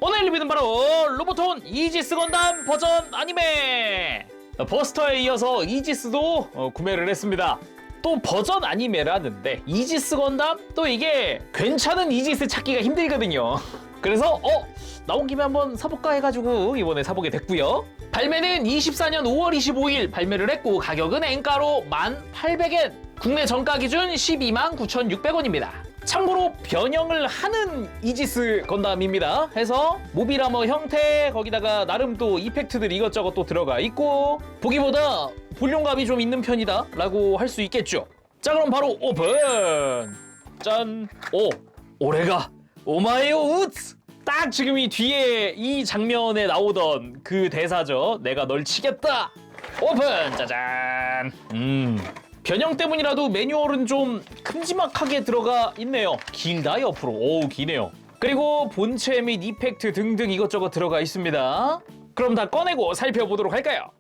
오늘 리뷰는 바로 로보톤 이지스 건담 버전 아니메! 버스터에 이어서 이지스도 구매를 했습니다. 또 버전 아니메라는데 이지스 건담? 또 이게 괜찮은 이지스 찾기가 힘들거든요. 그래서 나온 김에 한번 사볼까 해가지고 이번에 사보게 됐고요. 발매는 24년 5월 25일 발매를 했고 가격은 엔가로 1,800엔, 국내 정가 기준 129,600원입니다. 참고로 변형을 하는 이지스 건담입니다. 해서 모비라머 형태, 거기다가 나름 또 이펙트들 이것저것 또 들어가 있고 보기보다 볼륨감이 좀 있는 편이다 라고 할 수 있겠죠. 자, 그럼 바로 오픈! 짠! 올해가 오마에요 우츠! 딱 지금 이 뒤에 이 장면에 나오던 그 대사죠. 내가 널 치겠다! 오픈! 짜잔! 변형 때문이라도 매뉴얼은 좀 큼지막하게 들어가 있네요. 길다 옆으로. 오, 기네요. 그리고 본체 및 이펙트 등등 이것저것 들어가 있습니다. 그럼 다 꺼내고 살펴보도록 할까요?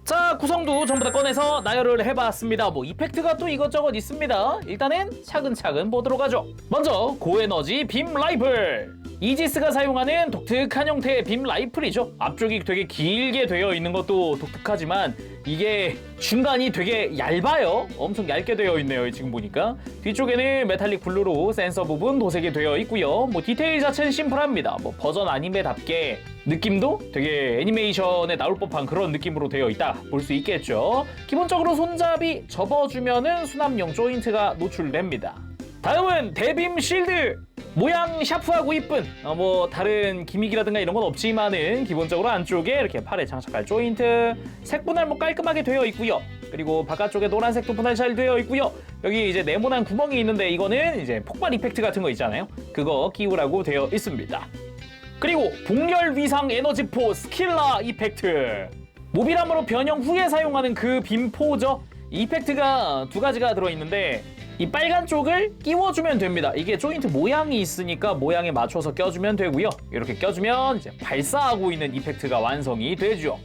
자, 구성도 전부 다 꺼내서 나열을 해봤습니다. 뭐 이펙트가 또 이것저것 있습니다. 일단은 차근차근 보도록 하죠. 먼저 고에너지 빔 라이플. 이지스가 사용하는 독특한 형태의 빔 라이플이죠. 앞쪽이 되게 길게 되어 있는 것도 독특하지만 이게 중간이 되게 얇아요. 엄청 얇게 되어 있네요, 지금 보니까. 뒤쪽에는 메탈릭 블루로 센서 부분 도색이 되어 있고요. 뭐 디테일 자체는 심플합니다. 뭐 버전 아니메답게 느낌도 되게 애니메이션에 나올 법한 그런 느낌으로 되어 있다 볼 수 있겠죠. 기본적으로 손잡이 접어주면은 수납용 조인트가 노출됩니다. 다음은 대빔 실드. 모양 샤프하고 이쁜 뭐 다른 기믹이라든가 이런 건 없지만은 기본적으로 안쪽에 이렇게 팔에 장착할 조인트 색 분할 뭐 깔끔하게 되어 있고요. 그리고 바깥쪽에 노란색도 분할 잘 되어 있고요. 여기 이제 네모난 구멍이 있는데 이거는 이제 폭발 이펙트 같은 거 있잖아요. 그거 끼우라고 되어 있습니다. 그리고 복렬 위상 에너지포 스킬라 이펙트. 모비람으로 변형 후에 사용하는 그 빔포죠. 이펙트가 두 가지가 들어있는데 이 빨간 쪽을 끼워주면 됩니다. 이게 조인트 모양이 있으니까 모양에 맞춰서 껴주면 되고요. 이렇게 껴주면 이제 발사하고 있는 이펙트가 완성이 되죠.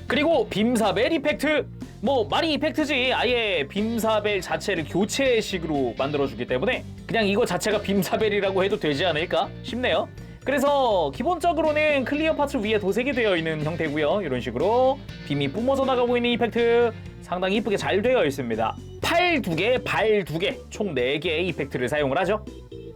그리고 빔사벨 이펙트. 뭐 말이 이펙트지 아예 빔사벨 자체를 교체식으로 만들어주기 때문에 그냥 이거 자체가 빔사벨이라고 해도 되지 않을까 싶네요. 그래서 기본적으로는 클리어 파츠 위에 도색이 되어 있는 형태고요. 이런 식으로 빔이 뿜어져 나가고 있는 이펙트 상당히 이쁘게 잘 되어 있습니다. 팔 2개, 발 2개, 총 4개의 이펙트를 사용을 하죠.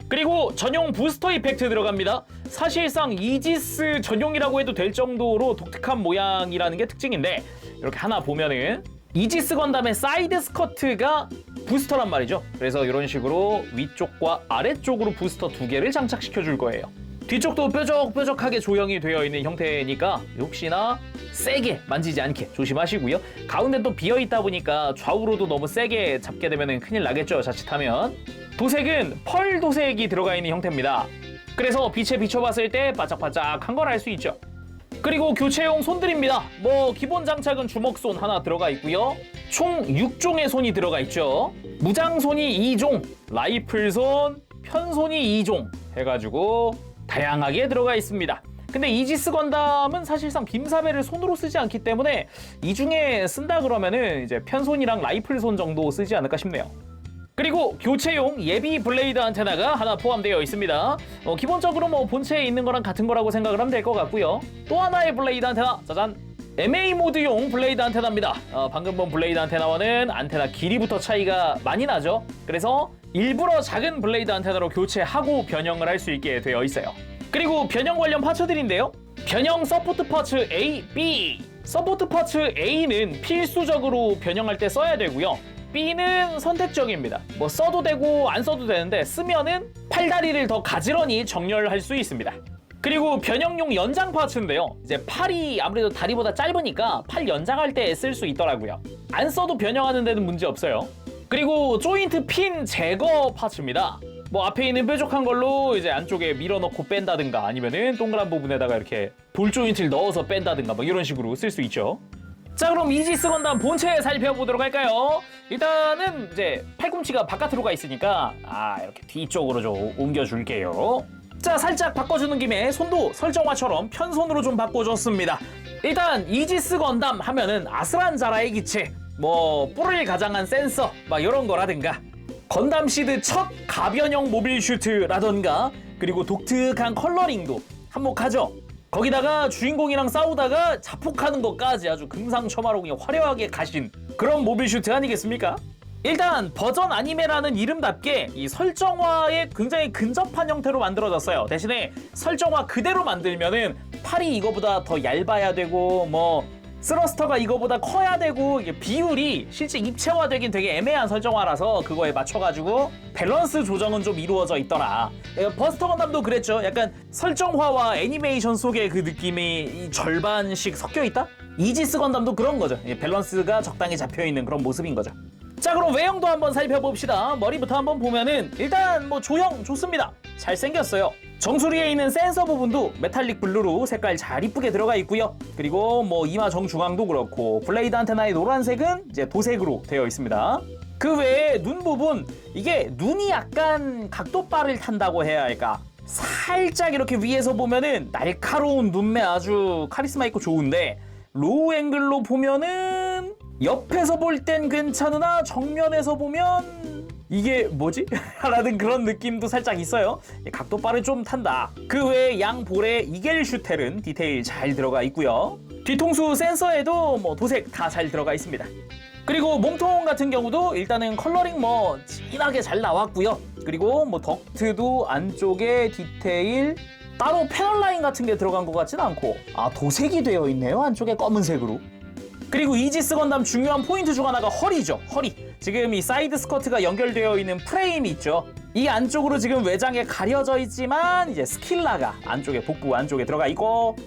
그리고 전용 부스터 이펙트 들어갑니다. 사실상 이지스 전용이라고 해도 될 정도로 독특한 모양이라는 게 특징인데 이렇게 하나 보면은 이지스 건담의 사이드 스커트가 부스터란 말이죠. 그래서 이런 식으로 위쪽과 아래쪽으로 부스터 2개를 장착시켜 줄 거예요. 뒤쪽도 뾰족뾰족하게 조형이 되어 있는 형태니까 혹시나 세게 만지지 않게 조심하시고요. 가운데 또 비어있다 보니까 좌우로도 너무 세게 잡게 되면 큰일 나겠죠, 자칫하면. 도색은 펄 도색이 들어가 있는 형태입니다. 그래서 빛에 비춰봤을 때 바짝바짝한 걸 알 수 있죠. 그리고 교체용 손들입니다. 뭐 기본 장착은 주먹손 하나 들어가 있고요. 총 6종의 손이 들어가 있죠. 무장손이 2종, 라이플손, 편손이 2종 해가지고 다양하게 들어가 있습니다. 근데 이지스 건담은 사실상 빔사벨을 손으로 쓰지 않기 때문에 이 중에 쓴다 그러면은 이제 편손이랑 라이플손 정도 쓰지 않을까 싶네요. 그리고 교체용 예비 블레이드 안테나가 하나 포함되어 있습니다. 기본적으로 뭐 본체에 있는 거랑 같은 거라고 생각을 하면 될 것 같고요. 또 하나의 블레이드 안테나, 짜잔! MA 모드용 블레이드 안테나입니다. 방금 본 블레이드 안테나와는 안테나 길이부터 차이가 많이 나죠. 그래서 일부러 작은 블레이드 안테나로 교체하고 변형을 할 수 있게 되어 있어요. 그리고 변형 관련 파츠들인데요. 변형 서포트 파츠 A, B. 서포트 파츠 A는 필수적으로 변형할 때 써야 되고요. B는 선택적입니다. 뭐 써도 되고 안 써도 되는데 쓰면은 팔다리를 더 가지런히 정렬할 수 있습니다. 그리고 변형용 연장 파츠인데요. 이제 팔이 아무래도 다리보다 짧으니까 팔 연장할 때 쓸 수 있더라고요. 안 써도 변형하는 데는 문제 없어요. 그리고 조인트 핀 제거 파츠입니다. 뭐 앞에 있는 뾰족한 걸로 이제 안쪽에 밀어넣고 뺀다든가 아니면은 동그란 부분에다가 이렇게 볼 조인트를 넣어서 뺀다든가 뭐 이런 식으로 쓸 수 있죠. 자, 그럼 이지스 건담 본체 살펴보도록 할까요? 일단은 이제 팔꿈치가 바깥으로 가 있으니까 이렇게 뒤쪽으로 좀 옮겨줄게요. 자, 살짝 바꿔주는 김에 손도 설정화처럼 편손으로 좀 바꿔줬습니다. 일단 이지스 건담 하면은 아스란자라의 기체, 뭐 뿔을 가장한 센서 막 이런 거라든가 건담 시드 첫 가변형 모빌 슈트라던가 그리고 독특한 컬러링도 한몫하죠. 거기다가 주인공이랑 싸우다가 자폭하는 것까지 아주 금상첨화로 그냥 화려하게 가신 그런 모빌 슈트 아니겠습니까? 일단 버전 아니메라는 이름답게 이 설정화에 굉장히 근접한 형태로 만들어졌어요. 대신에 설정화 그대로 만들면은 팔이 이거보다 더 얇아야 되고 뭐 스러스터가 이거보다 커야 되고 이게 비율이 실제 입체화되긴 되게 애매한 설정화라서 그거에 맞춰가지고 밸런스 조정은 좀 이루어져 있더라. 버스터 건담도 그랬죠. 약간 설정화와 애니메이션 속의 그 느낌이 절반씩 섞여 있다? 이지스 건담도 그런 거죠. 밸런스가 적당히 잡혀있는 그런 모습인 거죠. 자, 그럼 외형도 한번 살펴봅시다. 머리부터 한번 보면은 일단 뭐 조형 좋습니다. 잘생겼어요. 정수리에 있는 센서 부분도 메탈릭 블루로 색깔 잘 이쁘게 들어가 있고요. 그리고 뭐 이마 정중앙도 그렇고 블레이드 안테나의 노란색은 이제 도색으로 되어 있습니다. 그 외에 눈 부분, 이게 눈이 약간 각도바를 탄다고 해야 할까? 살짝 이렇게 위에서 보면은 날카로운 눈매 아주 카리스마 있고 좋은데 로우 앵글로 보면은 옆에서 볼 땐 괜찮으나 정면에서 보면 이게 뭐지? 라는 그런 느낌도 살짝 있어요. 각도바를 좀 탄다. 그 외에 양 볼에 이겔 슈텔은 디테일 잘 들어가 있고요. 뒤통수 센서에도 뭐 도색 다 잘 들어가 있습니다. 그리고 몸통 같은 경우도 일단은 컬러링 뭐 진하게 잘 나왔고요. 그리고 뭐 덕트도 안쪽에 디테일 따로 패널 라인 같은 게 들어간 것 같진 않고 도색이 되어 있네요. 안쪽에 검은색으로. 그리고 이지스 건담 중요한 포인트 중 하나가 허리죠. 허리. 지금 이 사이드 스커트가 연결되어 있는 프레임이 있죠. 이 안쪽으로 지금 외장에 가려져 있지만 이제 스킬라가 안쪽에 복부 안쪽에 들어가 있고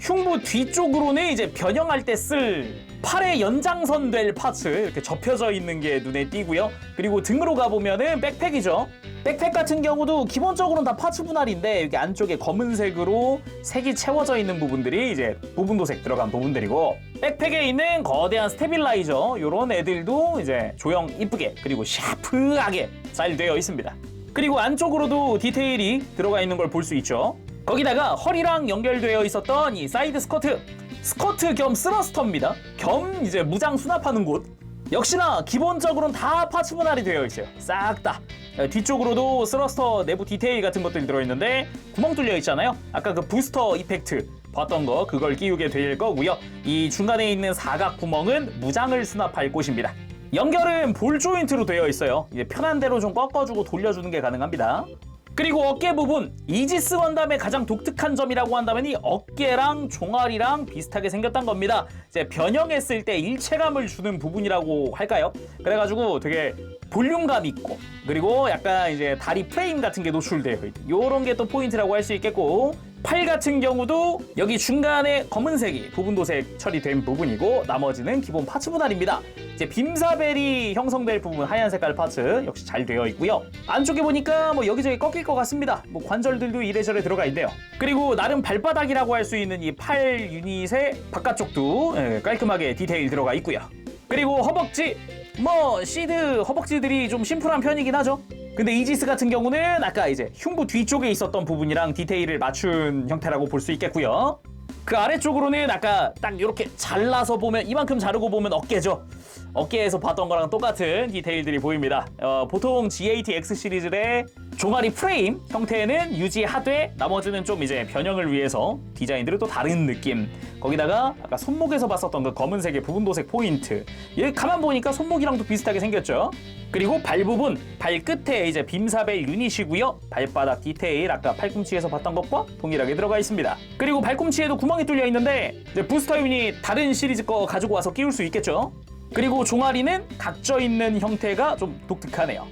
흉부 뒤쪽으로는 이제 변형할 때 쓸 팔의 연장선 될 파츠 이렇게 접혀져 있는 게 눈에 띄고요. 그리고 등으로 가보면은 백팩이죠. 백팩 같은 경우도 기본적으로는 다 파츠 분할인데 여기 안쪽에 검은색으로 색이 채워져 있는 부분들이 이제 부분 도색 들어간 부분들이고 백팩에 있는 거대한 스테빌라이저 요런 애들도 이제 조형 이쁘게 그리고 샤프하게 잘 되어 있습니다. 그리고 안쪽으로도 디테일이 들어가 있는 걸 볼 수 있죠. 거기다가 허리랑 연결되어 있었던 이 사이드 스커트 겸 스러스터입니다. 겸 이제 무장 수납하는 곳. 역시나 기본적으로는 다 파츠 분할이 되어 있어요. 싹 다. 뒤쪽으로도 스러스터 내부 디테일 같은 것들이 들어있는데 구멍 뚫려 있잖아요. 아까 그 부스터 이펙트 봤던 거 그걸 끼우게 될 거고요. 이 중간에 있는 사각 구멍은 무장을 수납할 곳입니다. 연결은 볼 조인트로 되어 있어요. 이제 편한 대로 좀 꺾어주고 돌려주는 게 가능합니다. 그리고 어깨 부분, 이지스 건담의 가장 독특한 점이라고 한다면 이 어깨랑 종아리랑 비슷하게 생겼단 겁니다. 이제 변형했을 때 일체감을 주는 부분이라고 할까요? 그래가지고 되게 볼륨감 있고 그리고 약간 이제 다리 프레임 같은 게 노출되어 있는 요런 게 또 포인트라고 할 수 있겠고 팔 같은 경우도 여기 중간에 검은색이 부분 도색 처리된 부분이고 나머지는 기본 파츠 분할입니다. 이제 빔사벨이 형성될 부분 하얀 색깔 파츠 역시 잘 되어 있고요. 안쪽에 보니까 뭐 여기저기 꺾일 것 같습니다. 뭐 관절들도 이래저래 들어가 있네요. 그리고 나름 발바닥이라고 할 수 있는 이 팔 유닛의 바깥쪽도 깔끔하게 디테일 들어가 있고요. 그리고 허벅지, 뭐 시드 허벅지들이 좀 심플한 편이긴 하죠. 근데 이지스 같은 경우는 아까 이제 흉부 뒤쪽에 있었던 부분이랑 디테일을 맞춘 형태라고 볼 수 있겠고요. 그 아래쪽으로는 아까 딱 이렇게 잘라서 보면 이만큼 자르고 보면 어깨죠. 어깨에서 봤던 거랑 똑같은 디테일들이 보입니다. 보통 GATX 시리즈의 종아리 프레임 형태는 유지하되 나머지는 좀 이제 변형을 위해서 디자인들이 또 다른 느낌. 거기다가 아까 손목에서 봤었던 그 검은색의 부분 도색 포인트. 얘 가만 보니까 손목이랑도 비슷하게 생겼죠. 그리고 발 부분, 발끝에 이제 빔사벨 유닛이고요. 발바닥 디테일 아까 팔꿈치에서 봤던 것과 동일하게 들어가 있습니다. 그리고 발꿈치에도 구멍이 뚫려 있는데 이제 부스터 유닛 다른 시리즈 거 가지고 와서 끼울 수 있겠죠. 그리고 종아리는 각져 있는 형태가 좀 독특하네요.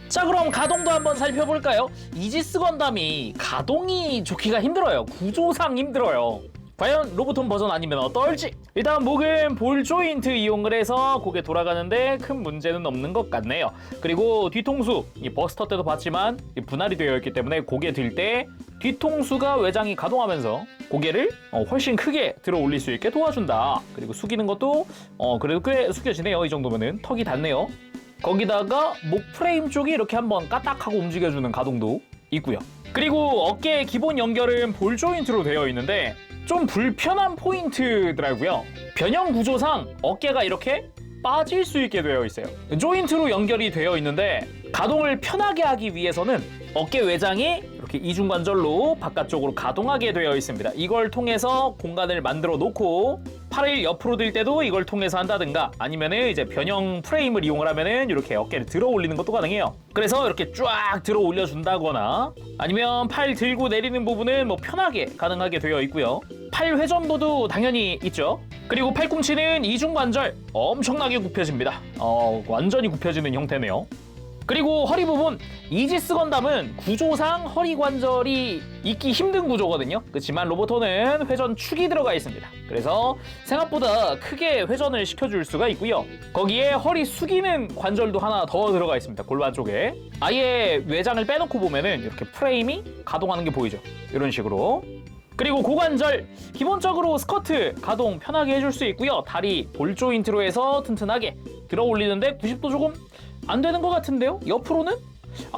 자, 그럼 가동도 한번 살펴볼까요? 이지스 건담이 가동이 좋기가 힘들어요. 구조상 힘들어요. 과연 로보톤 버전 아니면 어떨지? 일단 목은 볼 조인트 이용을 해서 고개 돌아가는데 큰 문제는 없는 것 같네요. 그리고 뒤통수, 이 버스터 때도 봤지만 분할이 되어 있기 때문에 고개 들 때 뒤통수가 외장이 가동하면서 고개를 훨씬 크게 들어 올릴 수 있게 도와준다. 그리고 숙이는 것도 그래도 꽤 숙여지네요. 이 정도면은 턱이 닿네요. 거기다가 목 프레임 쪽이 이렇게 한번 까딱하고 움직여주는 가동도 있고요. 그리고 어깨의 기본 연결은 볼 조인트로 되어 있는데 좀 불편한 포인트더라고요. 변형 구조상 어깨가 이렇게 빠질 수 있게 되어 있어요. 조인트로 연결이 되어 있는데 가동을 편하게 하기 위해서는 어깨 외장이 이렇게 이중관절로 바깥쪽으로 가동하게 되어 있습니다. 이걸 통해서 공간을 만들어 놓고 팔을 옆으로 들 때도 이걸 통해서 한다든가 아니면은 이제 변형 프레임을 이용을 하면은 이렇게 어깨를 들어 올리는 것도 가능해요. 그래서 이렇게 쫙 들어 올려 준다거나 아니면 팔 들고 내리는 부분은 뭐 편하게 가능하게 되어 있고요. 팔 회전도도 당연히 있죠. 그리고 팔꿈치는 이중관절 엄청나게 굽혀집니다. 완전히 굽혀지는 형태네요. 그리고 허리 부분, 이지스 건담은 구조상 허리 관절이 있기 힘든 구조거든요. 그렇지만 로보토는 회전 축이 들어가 있습니다. 그래서 생각보다 크게 회전을 시켜줄 수가 있고요. 거기에 허리 숙이는 관절도 하나 더 들어가 있습니다. 골반 쪽에. 아예 외장을 빼놓고 보면은 이렇게 프레임이 가동하는 게 보이죠. 이런 식으로. 그리고 고관절, 기본적으로 스커트 가동 편하게 해줄 수 있고요. 다리 볼 조인트로 해서 튼튼하게 들어 올리는데 90도 조금 안 되는 것 같은데요? 옆으로는?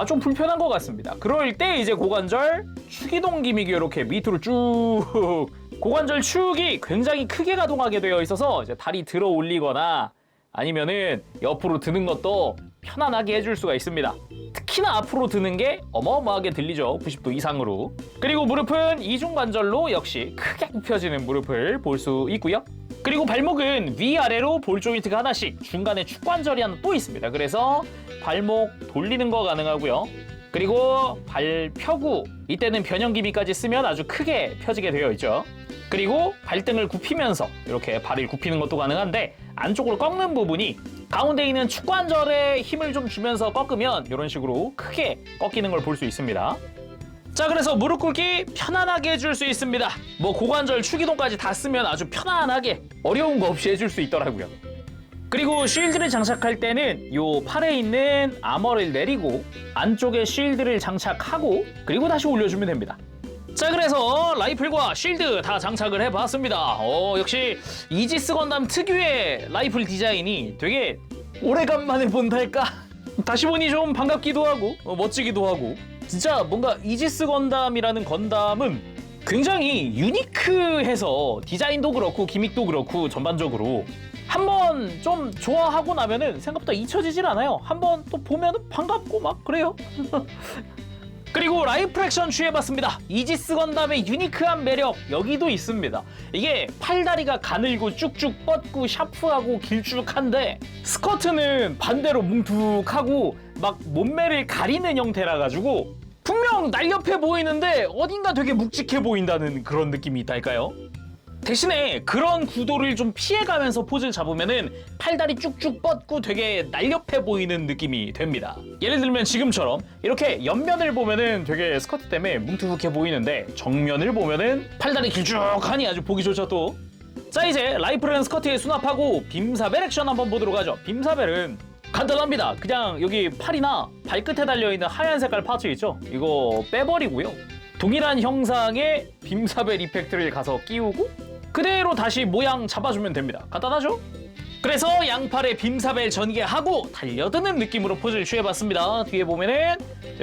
좀 불편한 것 같습니다. 그럴 때 이제 고관절 축이동 기믹이 이렇게 밑으로 쭉 고관절 축이 굉장히 크게 가동하게 되어 있어서 이제 다리 들어 올리거나 아니면은 옆으로 드는 것도 편안하게 해줄 수가 있습니다. 특히나 앞으로 드는 게 어마어마하게 들리죠. 90도 이상으로. 그리고 무릎은 이중관절로 역시 크게 굽혀지는 무릎을 볼 수 있고요. 그리고 발목은 위아래로 볼 조인트가 하나씩 중간에 축관절이 하나 또 있습니다. 그래서 발목 돌리는 거 가능하고요. 그리고 발 펴구, 이때는 변형 기미까지 쓰면 아주 크게 펴지게 되어 있죠. 그리고 발등을 굽히면서 이렇게 발을 굽히는 것도 가능한데 안쪽으로 꺾는 부분이 가운데 있는 축관절에 힘을 좀 주면서 꺾으면 이런 식으로 크게 꺾이는 걸 볼 수 있습니다. 자, 그래서 무릎 꿇기 편안하게 해줄 수 있습니다. 뭐 고관절 축이동까지 다 쓰면 아주 편안하게 어려운 거 없이 해줄 수 있더라고요. 그리고 쉴드를 장착할 때는 요 팔에 있는 아머를 내리고 안쪽에 쉴드를 장착하고 그리고 다시 올려주면 됩니다. 자, 그래서 라이플과 쉴드 다 장착을 해봤습니다. 역시 이지스 건담 특유의 라이플 디자인이 되게 오래간만에 본달까? 다시 보니 좀 반갑기도 하고 멋지기도 하고 진짜 뭔가 이지스 건담이라는 건담은 굉장히 유니크해서 디자인도 그렇고 기믹도 그렇고 전반적으로 한번 좀 좋아하고 나면은 생각보다 잊혀지질 않아요. 한번 또 보면은 반갑고 막 그래요. 그리고 라이프 액션 취해봤습니다. 이지스 건담의 유니크한 매력 여기도 있습니다. 이게 팔다리가 가늘고 쭉쭉 뻗고 샤프하고 길쭉한데 스커트는 반대로 뭉툭하고 막 몸매를 가리는 형태라 가지고 분명 날렵해 보이는데 어딘가 되게 묵직해 보인다는 그런 느낌이 있달까요? 대신에 그런 구도를 좀 피해가면서 포즈를 잡으면은 팔다리 쭉쭉 뻗고 되게 날렵해 보이는 느낌이 됩니다. 예를 들면 지금처럼 이렇게 옆면을 보면은 되게 스커트 때문에 뭉툭해 보이는데 정면을 보면은 팔다리 길쭉하니 아주 보기 좋죠 또. 자, 이제 라이플은 스커트에 수납하고 빔사벨 액션 한번 보도록 하죠. 빔사벨은 간단합니다. 그냥 여기 팔이나 발끝에 달려있는 하얀 색깔 파츠 있죠? 이거 빼버리고요. 동일한 형상의 빔사벨 이펙트를 가서 끼우고 그대로 다시 모양 잡아주면 됩니다. 간단하죠? 그래서 양팔에 빔사벨 전개하고 달려드는 느낌으로 포즈를 취해봤습니다. 뒤에 보면은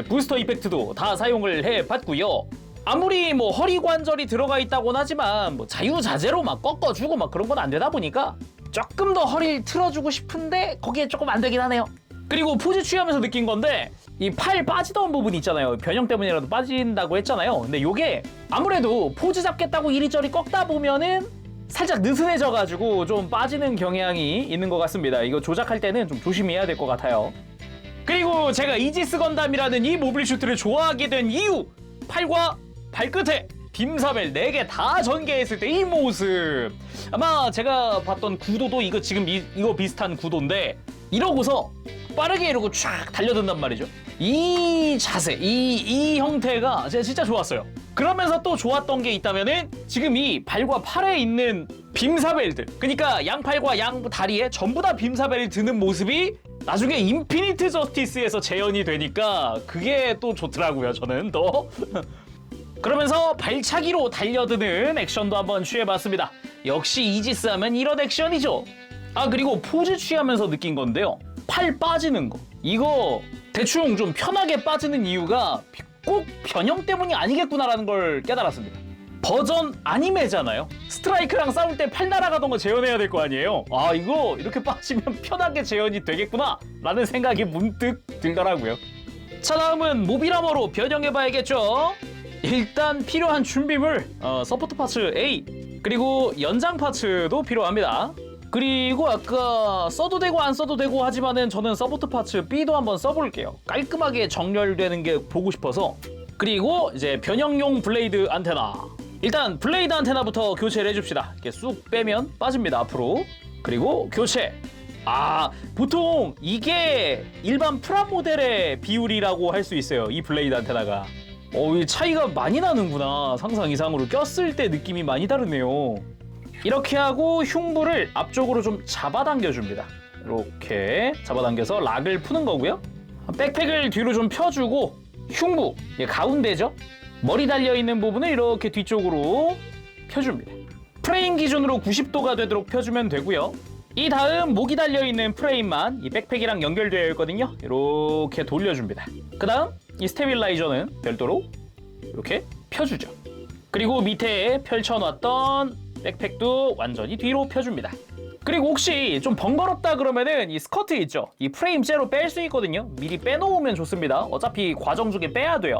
부스터 이펙트도 다 사용을 해봤고요. 아무리 뭐 허리 관절이 들어가 있다고는 하지만 뭐 자유자재로 막 꺾어주고 막 그런 건 안 되다 보니까 조금 더 허리를 틀어주고 싶은데 거기에 조금 안 되긴 하네요. 그리고 포즈 취하면서 느낀 건데 이 팔 빠지던 부분 있잖아요. 변형 때문이라도 빠진다고 했잖아요. 근데 요게 아무래도 포즈 잡겠다고 이리저리 꺾다 보면은 살짝 느슨해져가지고 좀 빠지는 경향이 있는 것 같습니다. 이거 조작할 때는 좀 조심해야 될 것 같아요. 그리고 제가 이지스 건담이라는 이 모빌 슈트를 좋아하게 된 이유! 팔과 발끝에 빔사벨 4개 다 전개했을 때 이 모습! 아마 제가 봤던 구도도 이거 지금 이거 비슷한 구도인데 이러고서 빠르게 이러고 쫙 달려든단 말이죠. 이 자세, 이 형태가 제가 진짜 좋았어요. 그러면서 또 좋았던 게 있다면은 지금 이 발과 팔에 있는 빔사벨들, 그러니까 양팔과 양 다리에 전부 다 빔사벨을 드는 모습이 나중에 인피니트 저스티스에서 재현이 되니까 그게 또 좋더라고요. 저는 또 그러면서 발차기로 달려드는 액션도 한번 취해봤습니다. 역시 이지스 하면 이런 액션이죠. 그리고 포즈 취하면서 느낀 건데요. 팔 빠지는 거. 이거 대충 좀 편하게 빠지는 이유가 꼭 변형 때문이 아니겠구나라는 걸 깨달았습니다. 버전 아니메잖아요. 스트라이크랑 싸울 때 팔 날아가던 거 재현해야 될 거 아니에요. 아, 이거 이렇게 빠지면 편하게 재현이 되겠구나 라는 생각이 문득 들더라고요. 자, 다음은 모비라머로 변형해봐야겠죠. 일단 필요한 준비물, 서포트 파츠 A, 그리고 연장 파츠도 필요합니다. 그리고 아까 써도 되고 안 써도 되고 하지만은 저는 서포트 파츠 B도 한번 써볼게요. 깔끔하게 정렬되는 게 보고 싶어서. 그리고 이제 변형용 블레이드 안테나. 일단 블레이드 안테나부터 교체를 해줍시다. 이렇게 쑥 빼면 빠집니다, 앞으로. 그리고 교체. 아, 보통 이게 일반 프라모델의 비율이라고 할 수 있어요, 이 블레이드 안테나가. 이 차이가 많이 나는구나. 상상 이상으로 꼈을 때 느낌이 많이 다르네요. 이렇게 하고 흉부를 앞쪽으로 좀 잡아당겨줍니다. 이렇게 잡아당겨서 락을 푸는 거고요. 백팩을 뒤로 좀 펴주고 흉부, 가운데죠? 머리 달려있는 부분을 이렇게 뒤쪽으로 펴줍니다. 프레임 기준으로 90도가 되도록 펴주면 되고요. 이 다음 목이 달려있는 프레임만 이 백팩이랑 연결되어 있거든요. 이렇게 돌려줍니다. 그 다음 이 스테빌라이저는 별도로 이렇게 펴주죠. 그리고 밑에 펼쳐놨던 백팩도 완전히 뒤로 펴줍니다. 그리고 혹시 좀 번거롭다 그러면은 이 스커트 있죠? 이 프레임 째로 뺄 수 있거든요. 미리 빼놓으면 좋습니다. 어차피 과정 중에 빼야 돼요.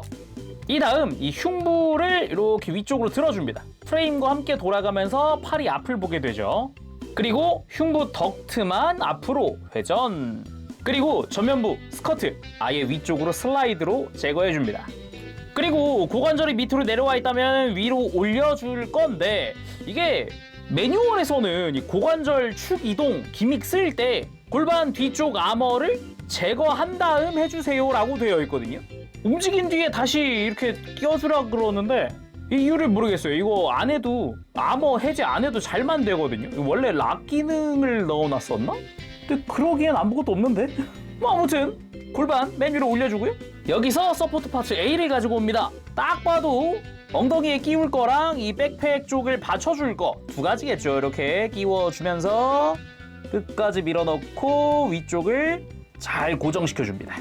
이 다음 이 흉부를 이렇게 위쪽으로 들어줍니다. 프레임과 함께 돌아가면서 팔이 앞을 보게 되죠. 그리고 흉부 덕트만 앞으로 회전. 그리고 전면부 스커트 아예 위쪽으로 슬라이드로 제거해줍니다. 그리고 고관절이 밑으로 내려와 있다면 위로 올려줄 건데, 이게 매뉴얼에서는 이 고관절 축 이동 기믹 쓸 때 골반 뒤쪽 아머를 제거한 다음 해주세요 라고 되어 있거든요. 움직인 뒤에 다시 이렇게 끼워주라 그러는데 이 이유를 모르겠어요. 이거 안 해도, 아머 해제 안 해도 잘만 되거든요. 원래 락 기능을 넣어놨었나? 근데 그러기엔 아무것도 없는데? 뭐 아무튼 골반 맨 위로 올려주고요. 여기서 서포트 파츠 A를 가지고 옵니다. 딱 봐도 엉덩이에 끼울 거랑 이 백팩 쪽을 받쳐줄 거 두 가지겠죠. 이렇게 끼워주면서 끝까지 밀어넣고 위쪽을 잘 고정시켜줍니다.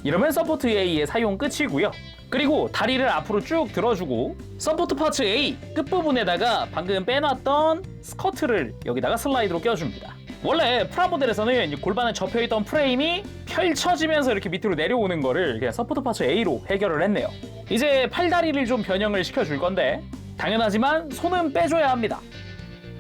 이러면 서포트 A의 사용 끝이고요. 그리고 다리를 앞으로 쭉 들어주고 서포트 파츠 A 끝부분에다가 방금 빼놨던 스커트를 여기다가 슬라이드로 껴줍니다. 원래 프라모델에서는 골반에 접혀있던 프레임이 펼쳐지면서 이렇게 밑으로 내려오는 거를 그냥 서포트 파츠 A로 해결을 했네요. 이제 팔다리를 좀 변형을 시켜줄 건데 당연하지만 손은 빼줘야 합니다.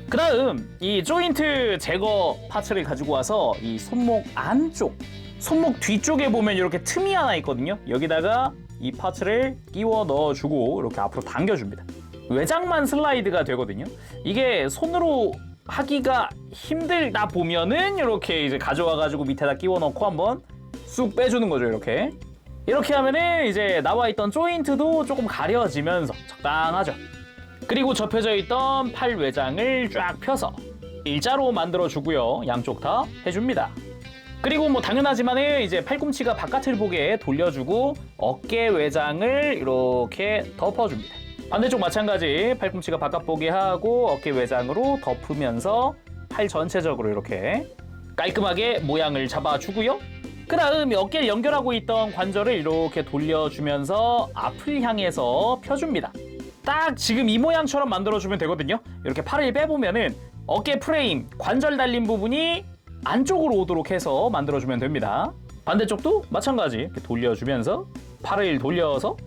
그 다음 이 조인트 제거 파츠를 가지고 와서 이 손목 안쪽, 손목 뒤쪽에 보면 이렇게 틈이 하나 있거든요. 여기다가 이 파츠를 끼워 넣어주고 이렇게 앞으로 당겨줍니다. 외장만 슬라이드가 되거든요. 이게 손으로 하기가 힘들다 보면은 이렇게 이제 가져와가지고 밑에다 끼워 넣고 한번 쑥 빼주는 거죠. 이렇게 하면은 이제 나와 있던 조인트도 조금 가려지면서 적당하죠. 그리고 접혀져 있던 팔 외장을 쫙 펴서 일자로 만들어 주고요. 양쪽 다 해줍니다. 그리고 뭐 당연하지만은 이제 팔꿈치가 바깥을 보게 돌려주고 어깨 외장을 이렇게 덮어줍니다. 반대쪽 마찬가지 팔꿈치가 바깥 보게 하고 어깨 외장으로 덮으면서 팔 전체적으로 이렇게 깔끔하게 모양을 잡아주고요. 그 다음 어깨를 연결하고 있던 관절을 이렇게 돌려주면서 앞을 향해서 펴줍니다. 딱 지금 이 모양처럼 만들어주면 되거든요. 이렇게 팔을 빼보면은 어깨 프레임, 관절 달린 부분이 안쪽으로 오도록 해서 만들어주면 됩니다. 반대쪽도 마찬가지 이렇게 돌려주면서 팔을 돌려서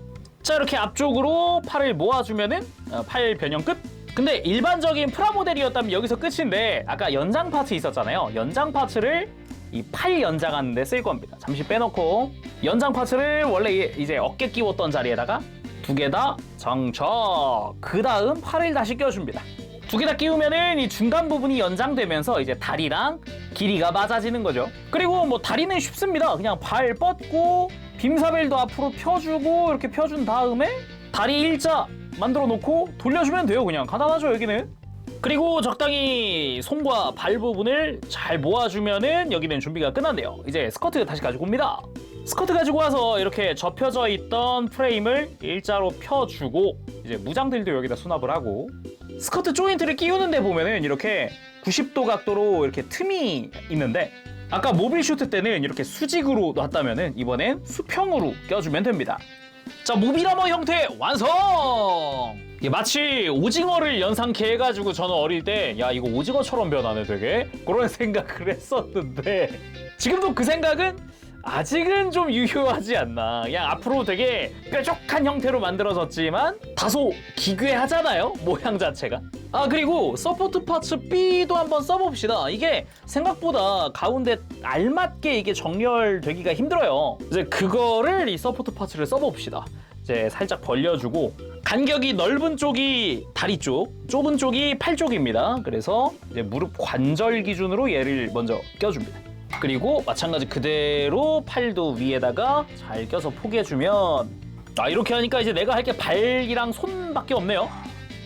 자 이렇게 앞쪽으로 팔을 모아주면은 팔 변형 끝. 근데 일반적인 프라모델이었다면 여기서 끝인데 아까 연장 파츠 있었잖아요. 연장 파츠를 이 팔 연장하는 데 쓸 겁니다. 잠시 빼놓고 연장 파츠를 원래 이제 어깨 끼웠던 자리에다가 두 개 다 장착. 그 다음 팔을 다시 껴줍니다. 두 개 다 끼우면은 이 중간 부분이 연장되면서 이제 다리랑 길이가 맞아지는 거죠. 그리고 뭐 다리는 쉽습니다. 그냥 발 뻗고 빔사벨도 앞으로 펴주고 이렇게 펴준 다음에 다리 일자 만들어 놓고 돌려주면 돼요. 그냥 간단하죠 여기는. 그리고 적당히 손과 발 부분을 잘 모아주면은 여기는 준비가 끝났네요. 이제 스커트 다시 가지고 옵니다. 스커트 가지고 와서 이렇게 접혀져 있던 프레임을 일자로 펴주고 이제 무장들도 여기다 수납을 하고 스커트 조인트를 끼우는 데 보면은 이렇게 90도 각도로 이렇게 틈이 있는데 아까 모빌 슈트 때는 이렇게 수직으로 놨다면은 이번엔 수평으로 껴주면 됩니다. 자, 모빌 아머 형태 완성! 이게 마치 오징어를 연상케 해가지고 저는 어릴 때 야 이거 오징어처럼 변하네 되게 그런 생각을 했었는데 지금도 그 생각은 아직은 좀 유효하지 않나. 그냥 앞으로 되게 뾰족한 형태로 만들어졌지만 다소 기괴하잖아요 모양 자체가. 아 그리고 서포트 파츠 B도 한번 써봅시다. 이게 생각보다 가운데 알맞게 이게 정렬되기가 힘들어요. 이제 그거를 이 서포트 파츠를 써봅시다. 이제 살짝 벌려주고 간격이 넓은 쪽이 다리 쪽, 좁은 쪽이 팔 쪽입니다. 그래서 이제 무릎 관절 기준으로 얘를 먼저 껴줍니다. 그리고 마찬가지 그대로 팔도 위에다가 잘 껴서 포개주면 이렇게 하니까 이제 내가 할 게 발이랑 손밖에 없네요.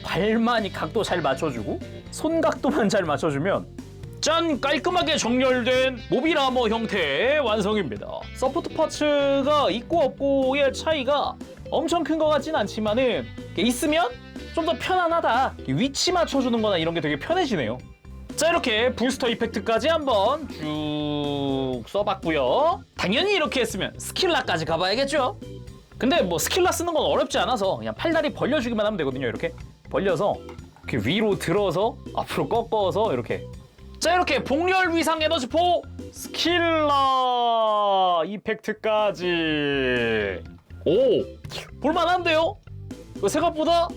발만 이 각도 잘 맞춰주고 손 각도만 잘 맞춰주면 짠! 깔끔하게 정렬된 모비라머 형태의 완성입니다. 서포트 파츠가 있고 없고의 차이가 엄청 큰 것 같진 않지만은 있으면 좀 더 편안하다. 위치 맞춰주는 거나 이런 게 되게 편해지네요. 자 이렇게 부스터 이펙트까지 한번 쭉 써봤고요. 당연히 이렇게 했으면 스킬라까지 가봐야겠죠. 근데 뭐 스킬라 쓰는 건 어렵지 않아서 그냥 팔다리 벌려주기만 하면 되거든요. 이렇게 벌려서 이렇게 위로 들어서 앞으로 꺾어서 이렇게. 자 이렇게 복렬 위상 에너지포 스킬라 이펙트까지. 오 볼만한데요? 생각보다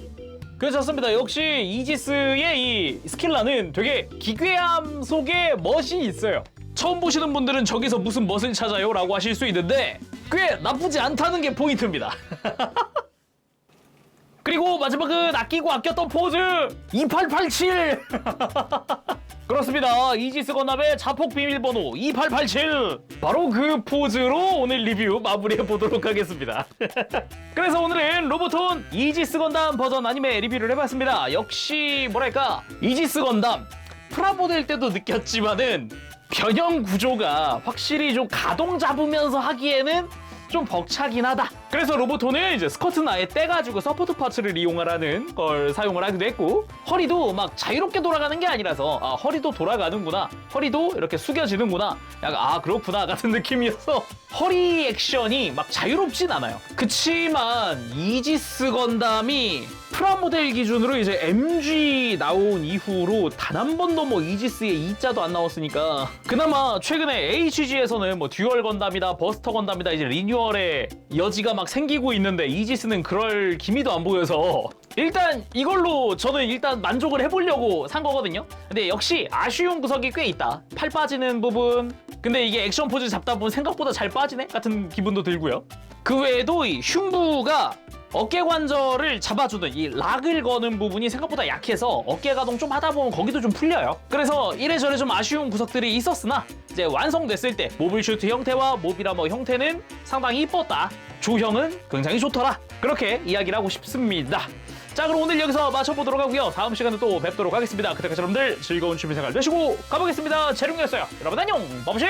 괜찮습니다. 역시 이지스의 이 스킬라는 되게 기괴함 속에 멋이 있어요. 처음 보시는 분들은 저기서 무슨 멋을 찾아요? 라고 하실 수 있는데 꽤 나쁘지 않다는 게 포인트입니다. 그리고 마지막은 아끼고 아꼈던 포즈 2887. 그렇습니다. 이지스 건담의 자폭 비밀번호 2887 바로 그 포즈로 오늘 리뷰 마무리해 보도록 하겠습니다. 그래서 오늘은 로보톤 이지스 건담 버전 아니메 리뷰를 해봤습니다. 역시 뭐랄까 이지스 건담 프라모델 때도 느꼈지만은 변형 구조가 확실히 좀 가동 잡으면서 하기에는 좀 벅차긴 하다. 그래서 로보톤은 이제 스커트는 아예 떼가지고 서포트 파츠를 이용하라는 걸 사용을 하기도 했고 허리도 막 자유롭게 돌아가는 게 아니라서 허리도 돌아가는구나, 허리도 이렇게 숙여지는구나, 약간 그렇구나 같은 느낌이어서 허리 액션이 막 자유롭진 않아요. 그치만 이지스 건담이 프라모델 기준으로 이제 MG 나온 이후로 단 한 번도 뭐 이지스의 E자도 안 나왔으니까 그나마 최근에 HG에서는 뭐 듀얼 건담이다, 버스터 건담이다 이제 리뉴얼의 여지가 막 생기고 있는데 이지스는 그럴 기미도 안 보여서 일단 이걸로 저는 일단 만족을 해보려고 산 거거든요. 근데 역시 아쉬운 구석이 꽤 있다. 팔 빠지는 부분, 근데 이게 액션 포즈 잡다 보면 생각보다 잘 빠지네 같은 기분도 들고요. 그 외에도 이 흉부가 어깨 관절을 잡아주는 이 락을 거는 부분이 생각보다 약해서 어깨 가동 좀 하다 보면 거기도 좀 풀려요. 그래서 이래저래 좀 아쉬운 구석들이 있었으나 이제 완성됐을 때 모빌 슈트 형태와 모비라머 형태는 상당히 이뻤다. 조형은 굉장히 좋더라. 그렇게 이야기를 하고 싶습니다. 자 그럼 오늘 여기서 마쳐보도록 하고요. 다음 시간에 또 뵙도록 하겠습니다. 그때까지 여러분들 즐거운 취미생활 되시고 가보겠습니다. 재룡이었어요. 여러분 안녕. 바보시